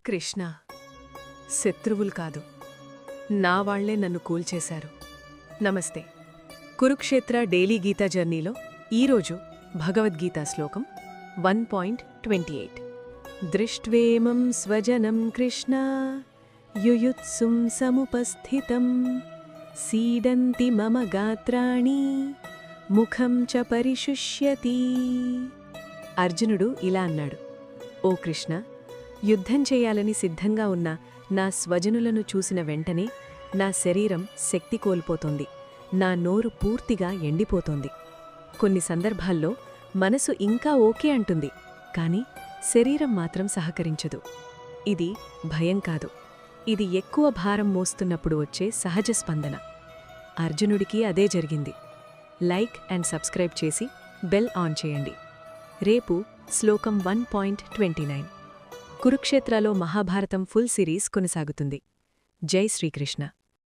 కృష్ణ, శత్రువులు కాదు, నా వాళ్లే నన్ను కూల్చేశారు. నమస్తే. కురుక్షేత్ర డైలీ గీతా జర్నీలో ఈరోజు భగవద్గీతా శ్లోకం 1.28. దృష్ట్వేమం స్వజనం కృష్ణ యుయుత్సుం సముపస్థితం సీదంతి మమ గాత్రాణి ముఖం చ పరిశుష్యతి. అర్జునుడు ఇలా అన్నాడు: ఓ కృష్ణ, యుద్ధం చేయాలని సిద్ధంగా ఉన్న నా స్వజనులను చూసిన వెంటనే నా శరీరం శక్తి కోల్పోతోంది, నా నోరు పూర్తిగా ఎండిపోతోంది. కొన్ని సందర్భాల్లో మనసు ఇంకా ఓకే అంటుంది, కాని శరీరం మాత్రం సహకరించదు. ఇది భయం కాదు, ఇది ఎక్కువ భారం మోస్తున్నప్పుడు వచ్చే సహజ స్పందన. అర్జునుడికి అదే జరిగింది. లైక్ అండ్ సబ్స్క్రైబ్ చేసి బెల్ ఆన్ చేయండి. రేపు శ్లోకం 1.29. కురుక్షేత్రలో మహాభారతం ఫుల్ సిరీస్ కొనసాగుతుంది. జై శ్రీకృష్ణ.